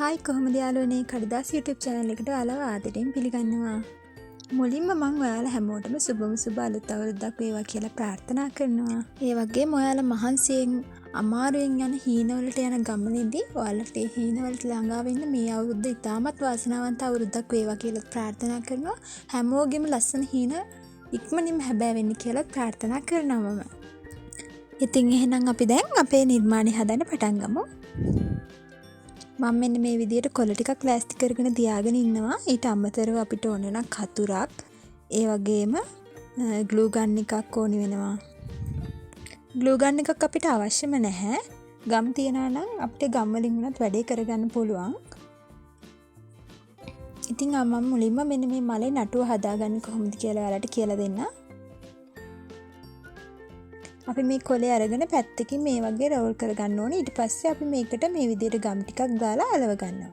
Hi කොහොමද යාළුවනේ කඩදාසි YouTube channel එකට ඔයාලව ආදරයෙන් පිළිගන්නවා. මුලින්ම මම ඔයාලා හැමෝටම සුබ අලුත් අවුරුද්දක් වේවා කියලා ප්‍රාර්ථනා කරනවා. ඒ වගේම ඔයාලා මහන්සියෙන් අමාරුවෙන් යන හීනවලට යන ගමනේදී ඔයාලට ඒ හීනවලට ළඟා වෙන්න මේ අවුරුද්ද ඉතාමත් වාසනාවන්ත අවුරුද්දක් වේවා කියලා ප්‍රාර්ථනා කරනවා. හැමෝගෙම ලස්සන හීන ඉක්මනින්ම හැබෑ වෙන්න කියලා ප්‍රාර්ථනා කරනවා මම. ඉතින් එහෙනම් අපි දැන් අපේ නිර්මාණය හදන්න පටන් ගමු. මම මෙන්න මේ විදියට කොළ ටිකක් ලෑස්ති කරගෙන තියාගෙන ඉන්නවා. ඊට අමතරව අපිට ඕන වෙන කතුරක්, ඒ වගේම ග්ලූ ගන් එකක් ඕනි වෙනවා. ග්ලූ ගන් එකක් අපිට අවශ්‍යම නැහැ. ගම් තියනවා නම් අපිට ගම් වලින් උනත් වැඩේ කරගන්න පුළුවන්. ඉතින් මම මුලින්ම මෙන්න මේ මලේ නටුව හදාගන්නේ කොහොමද කියලා ඔයාලට කියලා දෙන්න. අපි මේ කොලේ අරගෙන පැත්තකින් මේ වගේ රෝල් කරගන්න ඕනේ. ඊට පස්සේ අපි මේකට මේ විදිහට ගම් ටිකක් දාලා අලව ගන්නවා.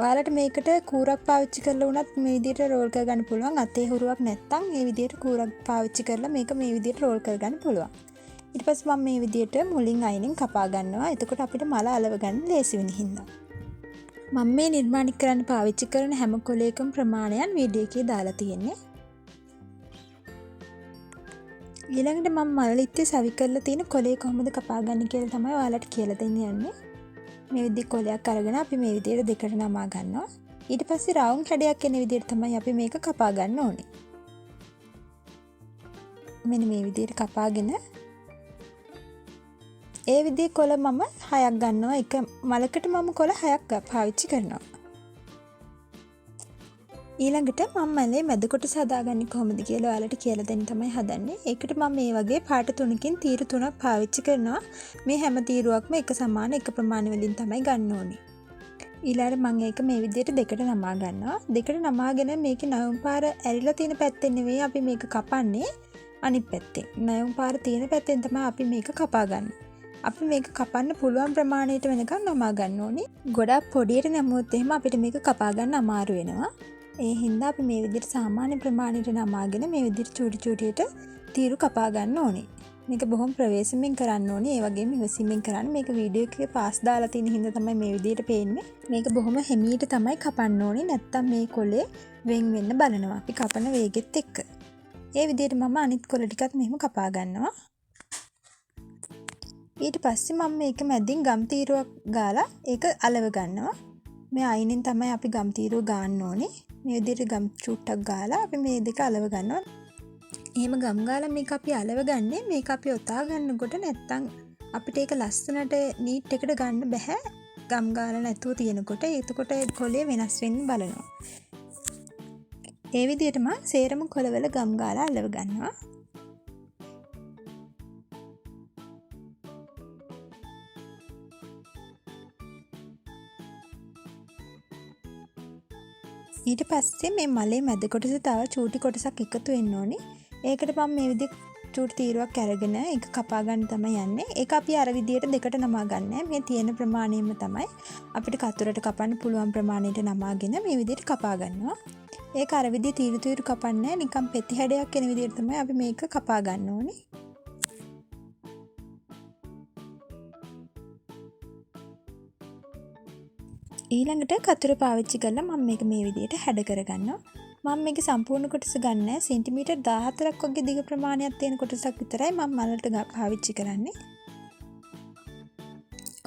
ඔයාලට මේකට කූරක් පාවිච්චි කරලා උනත් මේ විදිහට රෝල් කරගන්න පුළුවන්. අතේ හුරුවක් නැත්තම් මේ විදිහට කූරක් පාවිච්චි කරලා මේක මේ විදිහට රෝල් කරගන්න පුළුවන්. ඊට පස්සේ මම මේ විදිහට මුලින් අයිනෙන් කපා ගන්නවා. එතකොට අපිට මල අලව ගන්න ලේසි වෙන හින්දා. මම මේ නිර්මාණය කරන්න පාවිච්චි කරන හැම කොලයකම ප්‍රමාණයන් වීඩියෝ එකේ දාලා තියෙන්නේ. ඊළඟට මම මලලිත්තේ සවි කරලා තියෙන කොලේ කොහොමද කපා ගන්න කියලා තමයි ඔයාලට කියලා දෙන්න යන්නේ. මේ විදිහේ කොලයක් අරගෙන අපි මේ විදිහට දෙකට නමා ගන්නවා. ඊට පස්සේ රවුම් හැඩයක් එන විදිහට තමයි අපි මේක කපා ගන්න ඕනේ. මෙන්න මේ විදිහට කපාගෙන ඒ විදිහේ කොළ මම 6ක් ගන්නවා. එක මලකට මම කොළ 6ක් පාවිච්චි කරනවා. ඊළඟට මම මලේ මැද කොටස හදාගන්නේ කොහොමද කියලා ඔයාලට කියලා දෙන්න තමයි හදන්නේ. ඒකට මම මේ වගේ පාට තුනකින් තීරු තුනක් පාවිච්චි කරනවා. මේ හැම තීරුවක්ම එක සමාන එක ප්‍රමාණය වලින් තමයි ගන්න ඕනේ. ඊළඟට මම ඒක මේ විදිහට දෙකට නමා ගන්නවා. දෙකට නමාගෙන මේකේ නයුම් පාර ඇරිලා තියෙන පැත්තෙන් නෙවෙයි අපි මේක කපන්නේ, අනිත් පැත්තෙන්. නයුම් පාර තියෙන පැත්තෙන් තමයි අපි මේක කපා ගන්නේ. අපි මේක කපන්න පුළුවන් ප්‍රමාණයට වෙනකන් නමා ගන්න ඕනේ. ගොඩක් පොඩියට නැමුවොත් එහෙම අපිට මේක කපා ගන්න අමාරු වෙනවා. ඒ හින්දා අපි මේ විදිහට සාමාන්‍ය ප්‍රමාණයට නමාගෙන මේ විදිහට චූටියට තීරු කපා ගන්න ඕනේ. මේක බොහොම ප්‍රවේශමෙන් කරන්න ඕනේ. ඒ වගේම ඉවසීමෙන් කරන්න. මේක වීඩියෝ එකේ පාස් දාලා තියෙන හින්දා තමයි මේ විදිහට පේන්නේ. මේක බොහොම හිමීට තමයි කපන්න ඕනේ. නැත්තම් මේ කොලේ වෙන් වෙන්න බලනවා. අපි කපන වේගෙත් එක්ක. ඒ විදිහට මම අනිත් කොළ ටිකත් මෙහෙම කපා ගන්නවා. ඊට පස්සේ මම මේක මැදින් ගම් තීරුවක් ගාලා ඒක අලව ගන්නවා. මේ අයිනෙන් තමයි අපි ගම් තීරුව ගන්න ඕනේ. මේ විදිහට ගම් චුට්ටක් ගාලා අපි මේ දෙක අලව ගන්නවා. එහෙම ගම් ගාලා මේක අපි අලව ගන්නේ මේක අපි ඔතා ගන්නකොට නැත්තම් අපිට ඒක ලස්සනට නීට් එකට ගන්න බෑ. ගම් ගාලා නැතුව තියෙනකොට එතකොට කොලේ වෙනස් වෙන්න බලනවා. ඒ විදිහටම සේරම කොළවල ගම් ගාලා අලව ගන්නවා. ඊට පස්සේ මේ මලේ මැද කොටස තව චූටි කොටසක් එකතු වෙන්න ඕනේ. ඒකට මම මේ විදිහට චූටි තීරුවක් අරගෙන ඒක කපා ගන්න තමයි යන්නේ. ඒක අපි අර විදිහට දෙකට නමා ගන්නෑ. මේ තියෙන ප්‍රමාණයෙන්ම තමයි අපිට කතුරට කපන්න පුළුවන් ප්‍රමාණයට නමාගෙන මේ විදිහට කපා ගන්නවා. ඒක අර විදිහේ තීරු කපන්නේ නිකන් පෙති හැඩයක් එන විදිහට තමයි අපි මේක කපා ගන්න ඕනේ. ඊළඟට කතුර පාවිච්චි කරලා මම මේක මේ විදිහට හැඩ කරගන්නවා. මම මේක සම්පූර්ණ කොටස ගන්න නැහැ. සෙන්ටිමීටර් 14ක් වගේ දිග ප්‍රමාණයක් තියෙන කොටසක් විතරයි මම මලට පාවිච්චි කරන්නේ.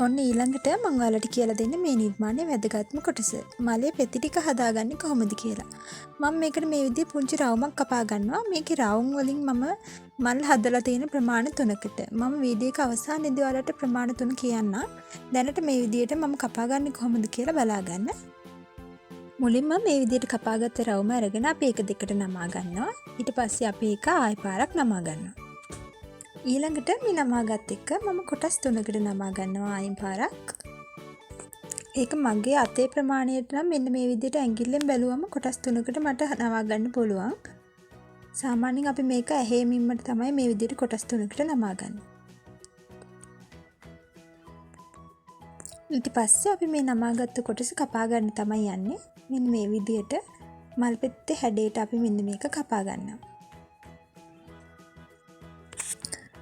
ඔන්න ඊළඟට මම ඔයාලට කියලා දෙන්නේ මේ නිර්මාණයේ වැදගත්ම කොටස. මලේ පෙති ටික හදාගන්නේ කොහොමද කියලා. මම මේකට මේ විදිහේ පුංචි රවුමක් කපා ගන්නවා. මේකේ රවුම් වලින් මම මල් හදලා තියෙන ප්‍රමාණ 3කට. මම වීඩියෝ එක අවසානයේදී ඔයාලට ප්‍රමාණ 3 කියන්නම්. දැනට මේ විදිහට මම කපා ගන්නේ කොහොමද කියලා බලා ගන්න. මුලින්ම මේ විදිහට කපාගත්ත රවුම අරගෙන අපි ඒක දෙකට නමා ගන්නවා. ඊට පස්සේ අපි ඒක ආයෙ පාරක් නමා ගන්නවා. ඊළඟට මේ නමාගත් එක්ක මම කොටස් 3කට නමා ගන්නවා ආයෙ පාරක්. ඒක මගේ අතේ ප්‍රමාණයට නම් මෙන්න මේ විදිහට ඇඟිල්ලෙන් බැලුවම කොටස් 3කට මට නමා ගන්න පුළුවන්. සාමාන්‍යයෙන් අපි මේක ඇහෙමින්ම තමයි මේ විදිහට කොටස් 3කට නමා ගන්න. ඊට පස්සේ අපි මේ නමාගත්තු කොටස කපා ගන්න තමයි යන්නේ. මෙන්න මේ විදිහට මල් පෙත්තේ හැඩයට අපි මෙන්න මේක කපා ගන්නවා.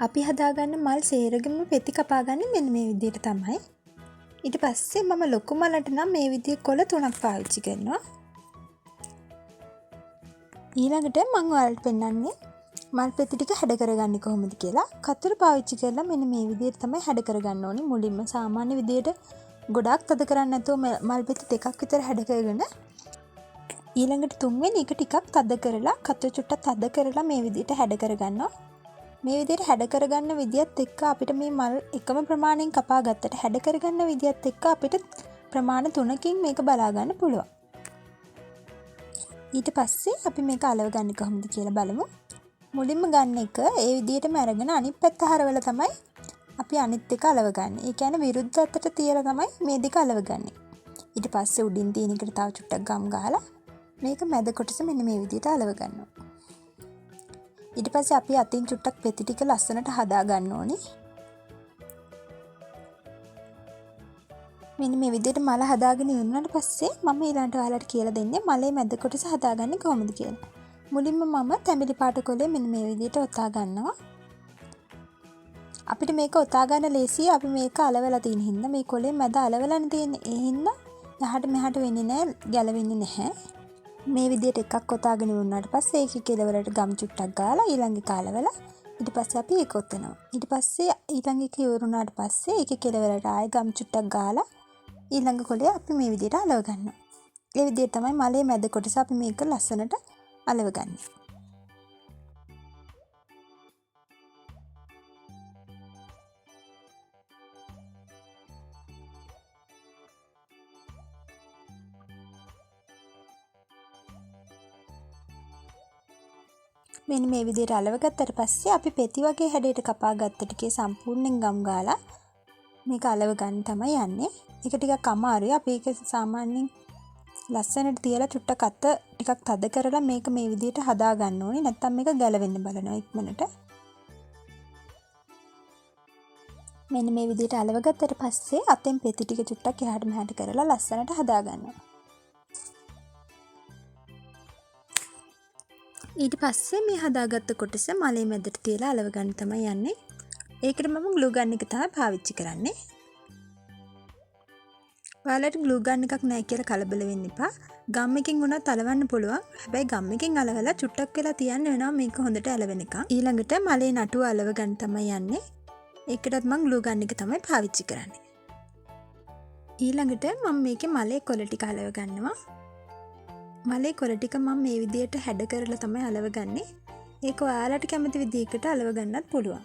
අපි හදාගන්න මල් සේරගෙම පෙති කපාගන්නේ මෙන්න මේ විදිහට තමයි. ඊට පස්සේ මම ලොකු මලට නම් මේ විදිහේ කොළ 3ක් පාවිච්චි කරනවා. ඊළඟට මම ඔයාලට පෙන්නන්නේ මල් පෙති ටික හැඩ කරගන්නේ කොහොමද කියලා. කතර පාවිච්චි කරලා මෙන්න මේ විදිහට තමයි හැඩ කරගන්න ඕනේ. මුලින්ම සාමාන්‍ය විදිහට ගොඩක් තද කරන්නේ නැතුව මල් පෙති දෙකක් විතර හැඩ කරගෙන ඊළඟට තුන්වෙනි එක ටිකක් තද කරලා කතර චුට්ටක් තද කරලා මේ විදිහට හැඩ කරගන්නවා. මේ විදිහට හැඩ කරගන්න විදියත් එක්ක අපිට මේ මල් එකම ප්‍රමාණයෙන් කපා ගත්තට හැඩ කරගන්න විදියත් එක්ක අපිට ප්‍රමාණ 3කින් මේක බලා ගන්න පුළුවන්. ඊට පස්සේ අපි මේක අලව ගන්න කොහොමද කියලා බලමු. මුලින්ම ගන්න එක ඒ විදිහටම අරගෙන අනිත් පැත්ත හරවලා තමයි අපි අනිත් එක අලව ගන්න. ඒ කියන්නේ විරුද්ධ අතට තියලා තමයි මේ දෙක අලව ගන්න. ඊට පස්සේ උඩින් තියෙන එකට තව චුට්ටක් ගම් ගහලා මේක මැද කොටස මෙන්න මේ විදිහට අලව ගන්නවා. ඊට පස්සේ අපි අතින් චුට්ටක් පෙති ටික ලස්සනට හදා ගන්න ඕනේ. මෙන්න මේ විදිහට මල හදාගෙන ඉවරනට පස්සේ මම ඊළඟට ඔයාලට කියලා දෙන්නේ මලේ මැද කොටස හදාගන්නේ කොහොමද කියලා. මුලින්ම මම තැඹිලි පාට කොලේ මෙන්න මේ විදිහට ඔතා ගන්නවා. අපිට මේක ඔතා ගන්න ලේසියි. අපි මේක අලවලා තියෙන හින්දා මේ කොලේ මැද අලවලානේ තියෙන්නේ. ඒ හින්දා යහට මෙහාට වෙන්නේ නැහැ, ගැලවෙන්නේ නැහැ. මේ විදිහට එකක් ඔතාගෙන ඉවරනාට පස්සේ ඒකේ කෙලවරට ගම් චුට්ටක් ගාලා ඊළඟ එක අලවලා ඊට පස්සේ අපි ඒක ඔතනවා. ඊට පස්සේ ඊළඟ එක ඉවරුනාට පස්සේ ඒකේ කෙලවරට ආයෙ ගම් චුට්ටක් ගාලා ඊළඟ කොලේ අපි මේ විදිහට අලව ගන්නවා. ඒ විදිහට තමයි මලේ මැද කොටස අපි මේක ලස්සනට අලව ගන්න. මෙන්න මේ විදිහට අලව ගත්තට පස්සේ අපි පෙති වගේ හැඩයට කපා ගත්ත ටිකේ සම්පූර්ණයෙන් ගම් ගාලා මේක අලව ගන්න තමයි යන්නේ. ඒක ටිකක් අමාරුයි. අපි ඒක සාමාන්‍යයෙන් ලස්සනට තියලා චුට්ටක් අත ටිකක් තද කරලා මේක මේ විදිහට හදා ගන්න ඕනේ. නැත්නම් මේක ගැලවෙන්න බලනවා ඉක්මනට. මෙන්න මේ විදිහට අලව ගත්තට පස්සේ අතෙන් පෙති ටික චුට්ටක් එහාට මෙහාට කරලා ලස්සනට හදා ගන්නවා. ඊට පස්සේ මේ හදාගත්ත කොටස මලේ මැදට තියලා අලව ගන්න තමයි යන්නේ. ඒකට මම ග්ලූ ගන් එක තමයි පාවිච්චි කරන්නේ. ඔයාලට ග්ලූ ගන් එකක් නැහැ කියලා කලබල වෙන්න එපා. ගම් එකකින් වුණත් අලවන්න පුළුවන්. හැබැයි ගම් එකකින් අලවලා චුට්ටක් වෙලා තියන්න වෙනවා මේක හොඳට අලවෙනකම්. ඊළඟට මලේ නටුව අලව ගන්න තමයි යන්නේ. ඒකටත් මම ග්ලූ ගන් එක තමයි පාවිච්චි කරන්නේ. ඊළඟට මම මේකේ මලේ කොළ ටික අලව ගන්නවා. මලේ කොළ ටික මම මේ විදිහට හැඩ කරලා තමයි අලව ගන්නේ. ඒක ඔයාලට කැමති විදිහකට අලව ගන්නත් පුළුවන්.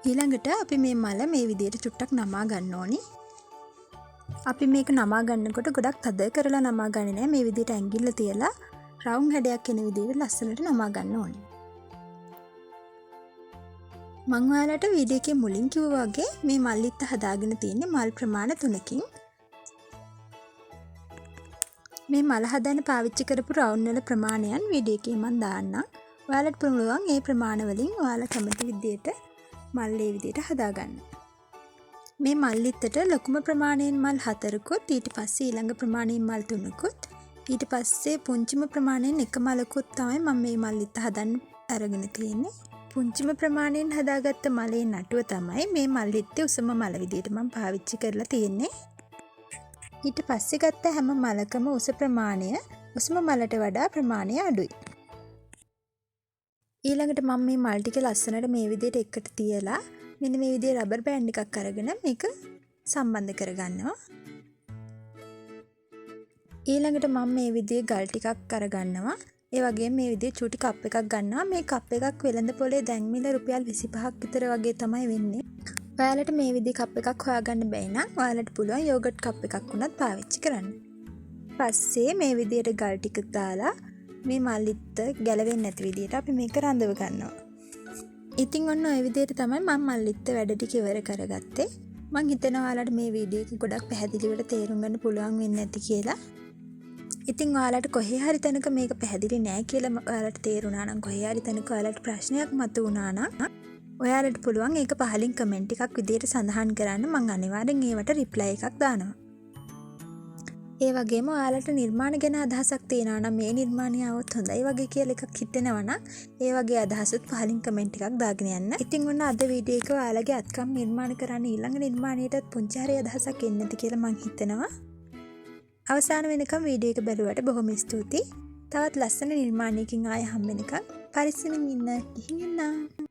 ඊළඟට අපි මේ මල මේ විදිහට චුට්ටක් නමා ගන්න ඕනි. අපි මේක නමා ගන්නකොට ගොඩක් තද කරලා නමා ගන්නේ නැහැ. මේ විදිහට ඇඟිල්ල තියලා රවුම් හැඩයක් එන විදිහට ලස්සනට නමා ගන්න ඕනි. මම ඔයාලට වීඩියෝ එකේ මුලින් කිව්වා වගේ මේ මල්ලිත්ත හදාගෙන තියෙන්නේ මල් ප්‍රමාණ 3කින්. මේ මල හදන්න පාවිච්චි කරපු රවුම් වල ප්‍රමාණයන් වීඩියෝ එකේ මම දාන්නම්. ඔයාලට පුළුවන් මේ ප්‍රමාණ වලින් ඔයාලා කැමති විදිහට මල් මේ විදිහට හදාගන්න. මේ මල්ලිත්තට ලොකුම ප්‍රමාණයෙන් මල් 4කුත් ඊට පස්සේ ඊළඟ ප්‍රමාණයෙන් මල් 3කුත් ඊට පස්සේ පුංචිම ප්‍රමාණයෙන් එක මලකුත් තමයි මම මේ මල්ලිත්ත හදන්න අරගෙන තියෙන්නේ. පුංචිම ප්‍රමාණයෙන් හදාගත්ත මලේ නටුව තමයි මේ මල්ලිත්තේ උසම මල විදිහට මම පාවිච්චි කරලා තියෙන්නේ. ඊට පස්සේ ගත්ත හැම මලකම උස ප්‍රමාණය උසම මලට වඩා ප්‍රමාණය අඩුයි. ඊළඟට මම මේ මල් ටික ලස්සනට මේ විදිහට එකට තියලා මෙන්න මේ විදිහේ රබර් බෑන්ඩ් එකක් අරගෙන මේක සම්බන්ධ කරගන්නවා. ඊළඟට මම මේ විදිහේ ගල් ටිකක් අරගන්නවා. ඒ වගේම මේ විදිහේ චූටි කප් එකක් ගන්නවා. මේ කප් එකක් වෙළඳ පොලේ දැන් මිල රුපියල් 25ක් විතර වගේ තමයි වෙන්නේ. ඔයාලට මේ විදිහේ කප් එකක් හොයාගන්න බැයි නම් ඔයාලට පුළුවන් යෝගට් කප් එකක් වුණත් පාවිච්චි කරන්න. පස්සේ මේ විදිහට ගල් ටික දාලා මේ මල්ලිත්ත ගැලවෙන්නේ නැති විදිහට අපි මේක රඳව ගන්නවා. ඉතින් ඔන්න ඔය විදිහට තමයි මම මල්ලිත්ත වැඩ ටික ඉවර කරගත්තේ. මං හිතනවා ඔයාලට මේ වීඩියෝ එක ගොඩක් පැහැදිලිවට තේරුම් ගන්න පුළුවන් වෙන්නේ නැති කියලා. ඉතින් ඔයාලට කොහේ හරි තැනක මේක පැහැදිලි නෑ කියලා ඔයාලට තේරුණා නම් කොහේ හරි තැනක ඔයාලට ප්‍රශ්නයක් මතුවුණා නම් ඔයාලට පුළුවන් ඒක පහලින් කමෙන්ට් එකක් විදිහට සඳහන් කරන්න. මං අනිවාර්යෙන් ඒවට රිප්ලයි එකක් දානවා. ඒ වගේම ඔයාලට නිර්මාණ ගැන අදහසක් තියෙනවා නම් මේ නිර්මාණය આવොත් හොඳයි වගේ කියලා එකක් හිතෙනවා නම් ඒ වගේ අදහසත් පහලින් කමෙන්ට් එකක් දාගෙන යන්න. ඉතින් ඔන්න අද වීඩියෝ එක ඔයාලගේ අත්කම් නිර්මාණ කරන්න ඊළඟ නිර්මාණයටත් පුංචි හරි අදහසක් එන්න ඇති කියලා මං හිතනවා. අවසාන වෙනකම් වීඩියෝ එක බලුවට බොහොම ස්තුතියි. තවත් ලස්සන නිර්මාණයකින් ආයෙ හම්බ වෙනකම් පරිස්සමින් ඉන්න. ගිහින් එන්න.